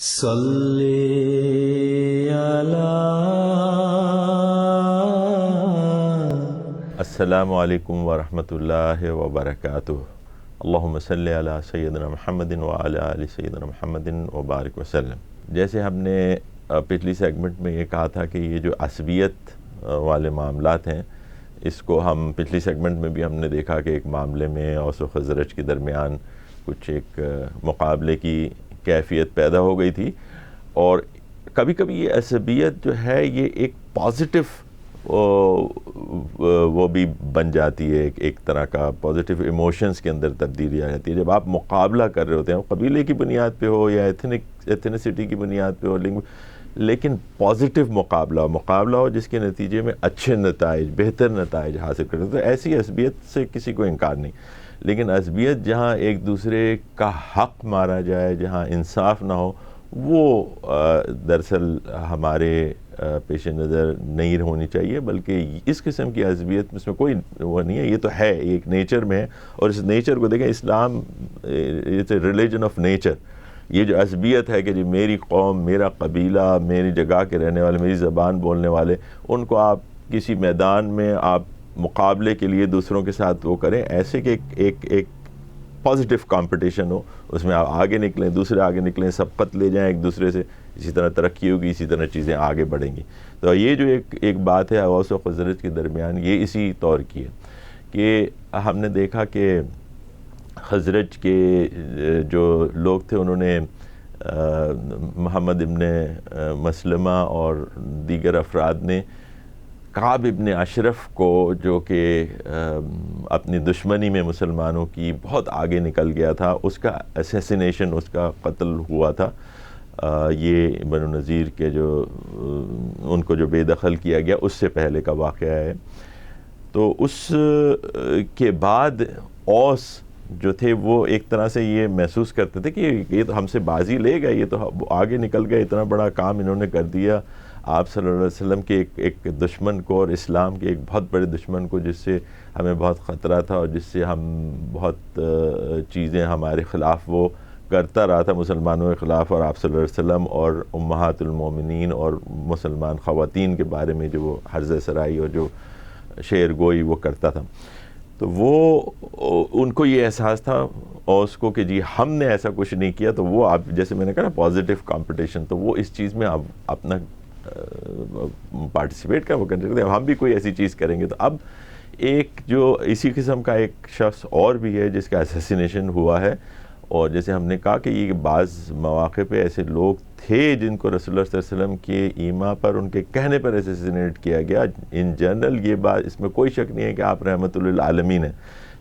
صلی علی السلام علیکم ورحمۃ اللہ وبرکاتہ۔ اللہم صلی علی سیدنا محمد وعلی آل سیدنا محمد وبارک وسلم۔ جیسے ہم نے پچھلی سیگمنٹ میں یہ کہا تھا کہ یہ جو عصبیت والے معاملات ہیں، اس کو ہم پچھلی سیگمنٹ میں بھی ہم نے دیکھا کہ ایک معاملے میں اوس و خزرج کے درمیان کچھ ایک مقابلے کی کیفیت پیدا ہو گئی تھی، اور کبھی کبھی یہ عصبیت جو ہے یہ ایک پازیٹیو وہ بھی بن جاتی ہے، ایک طرح کا پازیٹیو ایموشنز کے اندر تبدیلی آ جاتی ہے۔ جب آپ مقابلہ کر رہے ہوتے ہیں، قبیلے کی بنیاد پہ ہو یا ایتھنیسٹی کی بنیاد پہ ہو، لیکن پازیٹیو مقابلہ ہو جس کے نتیجے میں اچھے نتائج، بہتر نتائج حاصل کرتے ہیں، تو ایسی عصبیت سے کسی کو انکار نہیں۔ لیکن عصبیت جہاں ایک دوسرے کا حق مارا جائے، جہاں انصاف نہ ہو، وہ دراصل ہمارے پیش نظر نہیں ہونی چاہیے، بلکہ اس قسم کی عصبیت اس میں کوئی وہ نہیں ہے، یہ تو ہے، ایک نیچر میں ہے۔ اور اس نیچر کو دیکھیں، Islam it's a religion of nature. یہ جو عصبیت ہے کہ جی میری قوم، میرا قبیلہ، میری جگہ کے رہنے والے، میری زبان بولنے والے، ان کو آپ کسی میدان میں آپ مقابلے کے لیے دوسروں کے ساتھ وہ کریں، ایسے کہ ایک پازیٹیو کمپٹیشن ہو، اس میں آپ آگے نکلیں، دوسرے آگے نکلیں، سبقت لے جائیں ایک دوسرے سے، اسی طرح ترقی ہوگی، اسی طرح چیزیں آگے بڑھیں گی۔ تو یہ جو ایک بات ہے اوس و خزرج کے درمیان، یہ اسی طور کی ہے کہ ہم نے دیکھا کہ خزرج کے جو لوگ تھے، انہوں نے محمد ابن مسلمہ اور دیگر افراد نے کعب ابن اشرف کو، جو کہ اپنی دشمنی میں مسلمانوں کی بہت آگے نکل گیا تھا، اس کا اسیسینیشن، اس کا قتل ہوا تھا۔ یہ بنو نذیر کے جو ان کو جو بے دخل کیا گیا، اس سے پہلے کا واقعہ ہے۔ تو اس کے بعد اوس جو تھے وہ ایک طرح سے یہ محسوس کرتے تھے کہ یہ تو ہم سے بازی لے گئے، یہ تو آگے نکل گئے، اتنا بڑا کام انہوں نے کر دیا آپ صلی اللہ علیہ وسلم کے ایک دشمن کو، اور اسلام کے ایک بہت بڑے دشمن کو، جس سے ہمیں بہت خطرہ تھا اور جس سے ہم بہت چیزیں ہمارے خلاف وہ کرتا رہا تھا، مسلمانوں کے خلاف، اور آپ صلی اللہ علیہ وسلم اور امہات المومنین اور مسلمان خواتین کے بارے میں جو وہ حرز سرائی اور جو شعر گوئی وہ کرتا تھا۔ تو وہ ان کو یہ احساس تھا اوس کو کہ جی ہم نے ایسا کچھ نہیں کیا، تو وہ آپ جیسے میں نے کہا نا پازیٹیو کمپٹیشن، تو وہ اس چیز میں اپنا پارٹیسپیٹ کا وہ کرتے ہیں، ہم بھی کوئی ایسی چیز کریں گے۔ تو اب ایک جو اسی قسم کا ایک شخص اور بھی ہے جس کا اسیسینیشن ہوا ہے، اور جیسے ہم نے کہا کہ یہ بعض مواقع پہ ایسے لوگ تھے جن کو رسول اللہ صلی اللہ علیہ وسلم کے ایما پر، ان کے کہنے پر اسیسینیٹ کیا گیا۔ ان جنرل یہ بات، اس میں کوئی شک نہیں ہے کہ آپ رحمت للعالمین ہیں،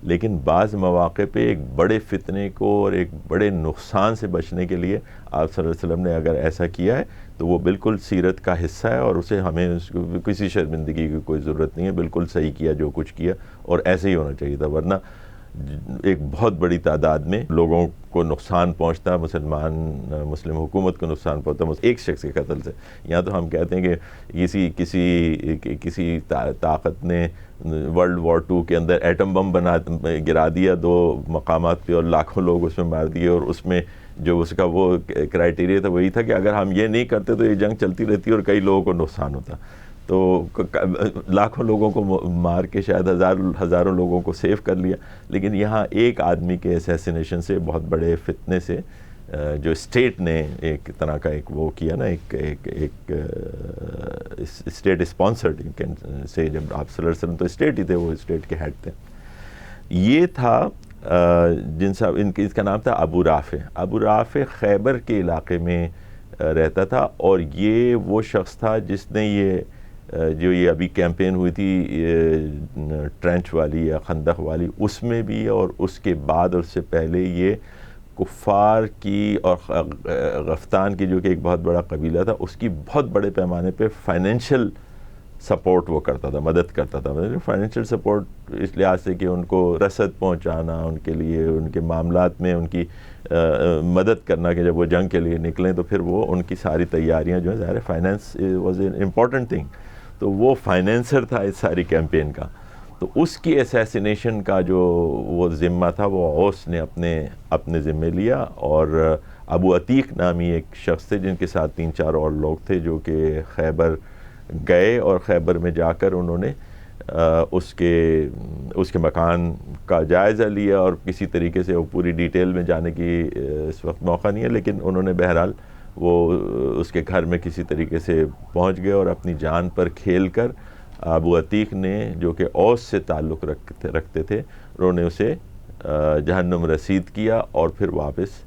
لیکن بعض مواقع پہ ایک بڑے فتنے کو اور ایک بڑے نقصان سے بچنے کے لیے آپ صلی اللہ علیہ وسلم نے اگر ایسا کیا ہے تو وہ بالکل سیرت کا حصہ ہے، اور اسے ہمیں اس کو کسی شرمندگی کی کوئی ضرورت نہیں ہے، بالکل صحیح کیا جو کچھ کیا، اور ایسے ہی ہونا چاہیے تھا، ورنہ ایک بہت بڑی تعداد میں لوگوں کو نقصان پہنچتا، مسلم حکومت کو نقصان پہنچتا ایک شخص کے قتل سے۔ یہاں تو ہم کہتے ہیں کہ کسی طاقت نے ورلڈ وار 2 کے اندر ایٹم بم گرا دیا 2 مقامات پہ، اور لاکھوں لوگ اس میں مار دیے، اور اس میں جو اس کا وہ کرائیٹیریا تھا وہی تھا کہ اگر ہم یہ نہیں کرتے تو یہ جنگ چلتی رہتی اور کئی لوگوں کو نقصان ہوتا۔ تو لاکھوں لوگوں کو مار کے شاید ہزاروں لوگوں کو سیو کر لیا، لیکن یہاں ایک آدمی کے اسیسینیشن سے، بہت بڑے فتنے سے، جو اسٹیٹ نے ایک طرح کا ایک وہ کیا نا، ایک اسٹیٹ اسپانسرڈ سے، جب آپ صلی اللہ علیہ وسلم تو اسٹیٹ ہی تھے، وہ اسٹیٹ کے ہیڈ تھے۔ یہ تھا اس کا نام تھا ابو رافع خیبر کے علاقے میں رہتا تھا، اور یہ وہ شخص تھا جس نے یہ ابھی کیمپین ہوئی تھی ٹرینچ والی یا خندق والی، اس میں بھی، اور اس کے بعد اور اس سے پہلے یہ کفار کی اور غفتان کی، جو کہ ایک بہت بڑا قبیلہ تھا، اس کی بہت بڑے پیمانے پہ فائنینشیل سپورٹ وہ کرتا تھا، مدد کرتا تھا۔ فائنینشیل سپورٹ اس لحاظ سے کہ ان کو رسد پہنچانا، ان کے لیے ان کے معاملات میں ان کی مدد کرنا، کہ جب وہ جنگ کے لیے نکلیں تو پھر وہ ان کی ساری تیاریاں جو ہے، ظاہر finance was an important thing, تو وہ فائنینسر تھا اس ساری کیمپین کا۔ تو اس کی اسیسینیشن کا جو وہ ذمہ تھا، وہ اوس نے اپنے ذمے لیا، اور ابو عتیق نامی ایک شخص تھے جن کے ساتھ 3-4 اور لوگ تھے جو کہ خیبر گئے اور خیبر میں جا کر انہوں نے اس کے مکان کا جائزہ لیا، اور کسی طریقے سے وہ پوری ڈیٹیل میں جانے کی اس وقت موقع نہیں ہے، لیکن انہوں نے بہرحال وہ اس کے گھر میں کسی طریقے سے پہنچ گئے اور اپنی جان پر کھیل کر ابو عتیق نے، جو کہ اوس سے تعلق رکھتے تھے، انہوں نے اسے جہنم رسید کیا اور پھر واپس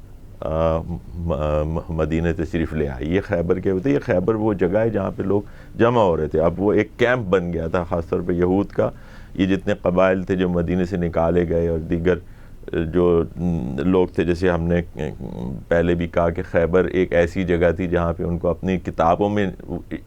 مدینہ تشریف لے آئے۔ یہ خیبر کے ہوتے، یہ خیبر وہ جگہ ہے جہاں پہ لوگ جمع ہو رہے تھے، اب وہ ایک کیمپ بن گیا تھا خاص طور پہ یہود کا۔ یہ جتنے قبائل تھے جو مدینہ سے نکالے گئے اور دیگر جو لوگ تھے، جیسے ہم نے پہلے بھی کہا کہ خیبر ایک ایسی جگہ تھی جہاں پہ ان کو اپنی کتابوں میں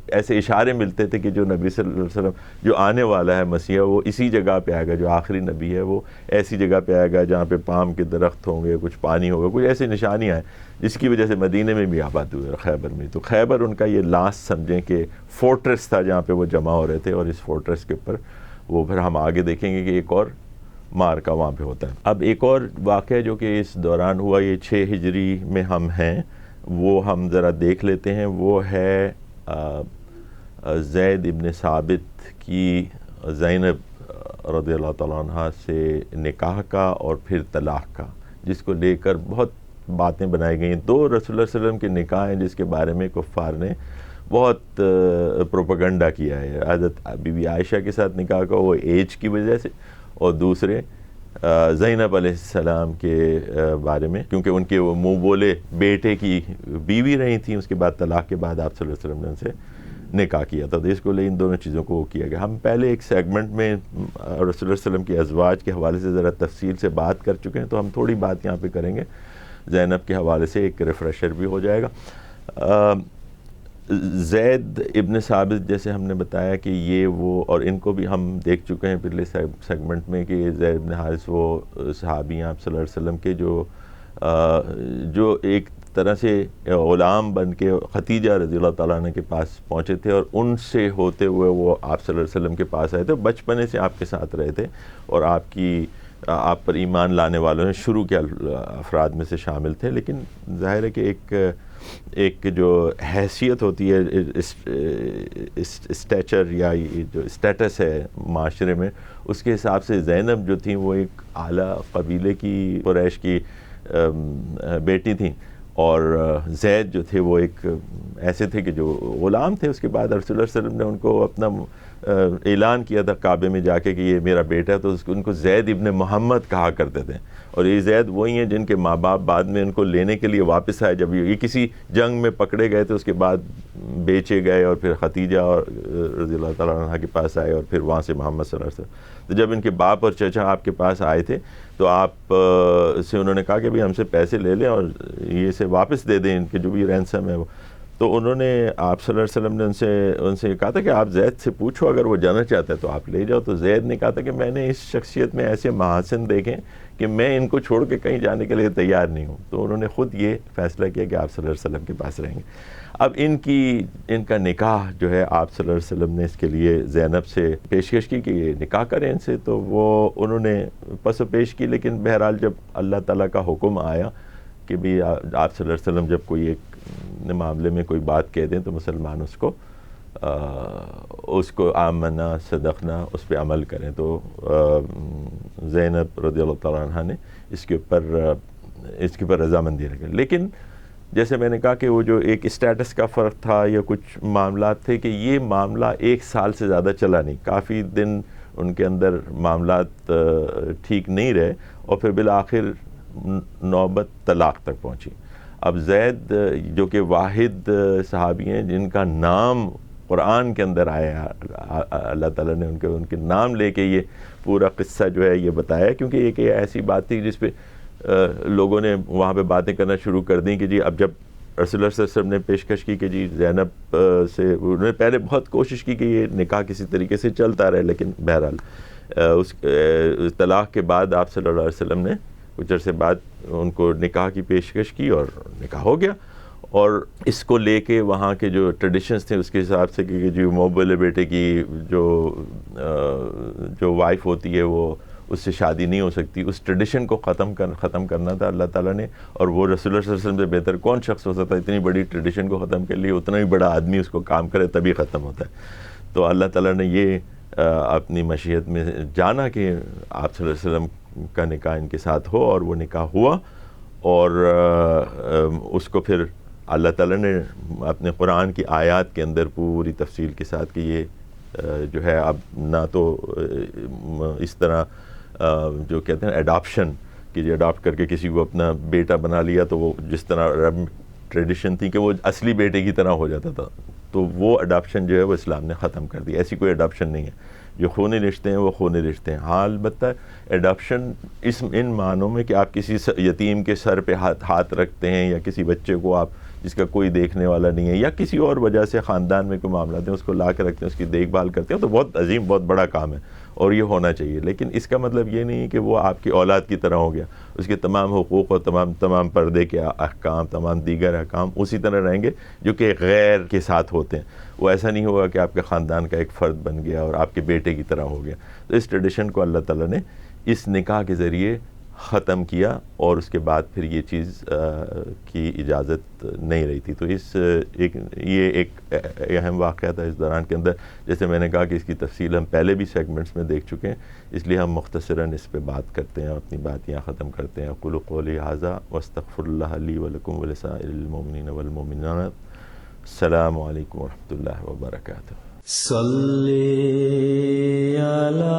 ایسے اشارے ملتے تھے کہ جو نبی صلی اللہ علیہ وسلم جو آنے والا ہے مسیح، وہ اسی جگہ پہ آئے گا، جو آخری نبی ہے وہ ایسی جگہ پہ آئے گا جہاں پہ پام کے درخت ہوں گے، کچھ پانی ہوگا، کچھ ایسی نشانیاں ہیں جس کی وجہ سے مدینہ میں بھی آباد ہوئے خیبر میں۔ تو خیبر ان کا یہ لاسٹ سمجھیں کہ فورٹریس تھا جہاں پہ وہ جمع ہو رہے تھے، اور اس فورٹریس کے اوپر وہ پھر ہم آگے دیکھیں گے کہ ایک اور مارکا وہاں پہ ہوتا ہے۔ اب ایک اور واقعہ جو کہ اس دوران ہوا، یہ 6 ہجری میں ہم ہیں، وہ ہم ذرا دیکھ لیتے ہیں۔ وہ ہے زید ابن ثابت کی زینب رضی اللہ تعالیٰ عنہ سے نکاح کا اور پھر طلاق کا، جس کو لے کر بہت باتیں بنائی گئی ہیں۔ 2 رسول اللہ صلی اللہ علیہ وسلم کے نکاح ہیں جس کے بارے میں کفار نے بہت پروپیگنڈا کیا ہے۔ حضرت بی بی عائشہ کے ساتھ نکاح کا وہ ایج کی وجہ سے، اور دوسرے زینب علیہ السلام کے بارے میں کیونکہ ان کے وہ منہ بولے بیٹے کی بیوی رہی تھیں، اس کے بعد طلاق کے بعد آپ صلی اللہ علیہ وسلم نے ان سے نکاح کیا تھا، تو اس کو لے ان دونوں چیزوں کو کیا گیا۔ ہم پہلے ایک سیگمنٹ میں رسول اللہ صلی اللہ علیہ وسلم کے ازواج کے حوالے سے ذرا تفصیل سے بات کر چکے ہیں، تو ہم تھوڑی بات یہاں پہ کریں گے زینب کے حوالے سے، ایک ریفریشر بھی ہو جائے گا۔ زید ابن ثابت جیسے ہم نے بتایا کہ یہ وہ، اور ان کو بھی ہم دیکھ چکے ہیں پچھلے سیگمنٹ میں کہ زید ابن حارث وہ صحابی ہیں آپ صلی اللہ علیہ وسلم کے جو ایک طرح سے غلام بن کے ختیجہ رضی اللہ تعالیٰ عنہ کے پاس پہنچے تھے، اور ان سے ہوتے ہوئے وہ آپ صلی اللہ علیہ وسلم کے پاس آئے تھے، بچپنے سے آپ کے ساتھ رہے تھے اور آپ پر ایمان لانے والوں میں شروع کے افراد میں سے شامل تھے۔ لیکن ظاہر ہے کہ ایک جو حیثیت ہوتی ہے، اسٹیچر یا جو اسٹیٹس ہے معاشرے میں، اس کے حساب سے زینب جو تھیں وہ ایک اعلیٰ قبیلے کی قریش کی بیٹی تھیں، اور زید جو تھے وہ ایک ایسے تھے کہ جو غلام تھے۔ اس کے بعد رسول اللہ صلی اللہ علیہ وسلم نے ان کو اپنا اعلان کیا تھا کعبے میں جا کے کہ یہ میرا بیٹا ہے، تو ان کو زید ابن محمد کہا کرتے تھے، اور یہ زید وہی ہیں جن کے ماں باپ بعد میں ان کو لینے کے لیے واپس آئے، جب یہ کسی جنگ میں پکڑے گئے تھے، اس کے بعد بیچے گئے اور پھر ختیجہ اور رضی اللہ تعالیٰ عنہ کے پاس آئے، اور پھر وہاں سے محمد صلی اللہ علیہ وسلم۔ تو جب ان کے باپ اور چچا آپ کے پاس آئے تھے تو آپ سے انہوں نے کہا کہ بھی ہم سے پیسے لے لیں اور یہ سے واپس دے دیں، ان کے جو بھی رینسم ہے وہ۔ تو انہوں نے آپ صلی اللہ علیہ وسلم نے ان سے کہا تھا کہ آپ زید سے پوچھو، اگر وہ جانا چاہتا ہے تو آپ لے جاؤ۔ تو زید نے کہا تھا کہ میں نے اس شخصیت میں ایسے محاسن دیکھیں کہ میں ان کو چھوڑ کے کہیں جانے کے لیے تیار نہیں ہوں۔ تو انہوں نے خود یہ فیصلہ کیا کہ آپ صلی اللہ علیہ وسلم کے پاس رہیں گے۔ اب ان کا نکاح جو ہے آپ صلی اللہ علیہ وسلم نے اس کے لیے زینب سے پیشکش کی کہ یہ نکاح کریں ان سے، تو وہ انہوں نے پس و پیش کی، لیکن بہرحال جب اللہ تعالیٰ کا حکم آیا کہ بھی آپ صلی اللہ علیہ وسلم جب کوئی ایک معاملے میں کوئی بات کہہ دیں تو مسلمان اس کو آمنا صدقنا اس پہ عمل کریں، تو زینب رضی اللہ تعالیٰ عنہ نے اس کے اوپر رضامندی رکھی۔ لیکن جیسے میں نے کہا کہ وہ جو ایک اسٹیٹس کا فرق تھا یا کچھ معاملات تھے کہ یہ معاملہ 1 سال سے زیادہ چلا نہیں، کافی دن ان کے اندر معاملات ٹھیک نہیں رہے، اور پھر بالآخر نوبت طلاق تک پہنچی۔ اب زید جو کہ واحد صحابی ہیں جن کا نام قرآن کے اندر آیا، اللہ تعالیٰ نے ان کے نام لے کے یہ پورا قصہ جو ہے یہ بتایا، کیونکہ ایک ایسی بات تھی جس پہ لوگوں نے وہاں پہ باتیں کرنا شروع کر دیں کہ جی اب جب رسول اللہ صلی اللہ علیہ وسلم نے پیشکش کی کہ جی زینب سے، انہوں نے پہلے بہت کوشش کی کہ یہ نکاح کسی طریقے سے چلتا رہے، لیکن بہرحال اس طلاق کے بعد آپ صلی اللہ علیہ وسلم نے کچھ عرصے بعد ان کو نکاح کی پیشکش کی اور نکاح ہو گیا۔ اور اس کو لے کے وہاں کے جو ٹریڈیشنز تھے اس کے حساب سے کہ جو موبل بیٹے کی جو وائف ہوتی ہے وہ اس سے شادی نہیں ہو سکتی. اس ٹریڈیشن کو ختم کرنا تھا اللہ تعالیٰ نے, اور وہ رسول اللہ صلی اللہ علیہ وسلم سے بہتر کون شخص ہو سکتا ہے اتنی بڑی ٹریڈیشن کو ختم کر لی. اتنا ہی بڑا آدمی اس کو کام کرے تبھی ختم ہوتا ہے. تو اللہ تعالیٰ نے یہ اپنی مشیت میں جانا کہ آپ صلی اللہ علیہ وسلم کا نکاح ان کے ساتھ ہو, اور وہ نکاح ہوا, اور اس کو پھر اللہ تعالیٰ نے اپنے قرآن کی آیات کے اندر پوری تفصیل کے ساتھ کہ یہ جو ہے اب نہ تو اس طرح جو کہتے ہیں اڈاپشن کہ یہ اڈاپٹ کر کے کسی کو اپنا بیٹا بنا لیا تو وہ جس طرح عرب ٹریڈیشن تھی کہ وہ اصلی بیٹے کی طرح ہو جاتا تھا, تو وہ اڈاپشن جو ہے وہ اسلام نے ختم کر دی. ایسی کوئی اڈاپشن نہیں ہے. جو خونی رشتے ہیں وہ خونی رشتے ہیں. ہاں البتہ اڈاپشن ان معنوں میں کہ آپ کسی یتیم کے سر پہ ہاتھ رکھتے ہیں, یا کسی بچے کو آپ جس کا کوئی دیکھنے والا نہیں ہے, یا کسی اور وجہ سے خاندان میں کوئی معاملات ہیں اس کو لا کے رکھتے ہیں, اس کی دیکھ بھال کرتے ہیں, تو بہت عظیم بہت بڑا کام ہے اور یہ ہونا چاہیے. لیکن اس کا مطلب یہ نہیں کہ وہ آپ کی اولاد کی طرح ہو گیا. اس کے تمام حقوق اور تمام پردے کے احکام, تمام دیگر احکام اسی طرح رہیں گے جو کہ غیر کے ساتھ ہوتے ہیں. وہ ایسا نہیں ہوگا کہ آپ کے خاندان کا ایک فرد بن گیا اور آپ کے بیٹے کی طرح ہو گیا. تو اس ٹریڈیشن کو اللہ تعالیٰ نے اس نکاح کے ذریعے ختم کیا, اور اس کے بعد پھر یہ چیز کی اجازت نہیں رہی تھی. تو یہ ایک اہم واقعہ تھا اس دوران کے اندر. جیسے میں نے کہا کہ اس کی تفصیل ہم پہلے بھی سیگمنٹس میں دیکھ چکے ہیں, اس لیے ہم مختصراً اس پہ بات کرتے ہیں, اپنی بات یہاں ختم کرتے ہیں. اقول قولی ھذا واستغفر اللہ لی ولکم ولسائر المؤمنین والمؤمنات. السلام علیکم ورحمۃ اللہ وبرکاتہ. صلی علی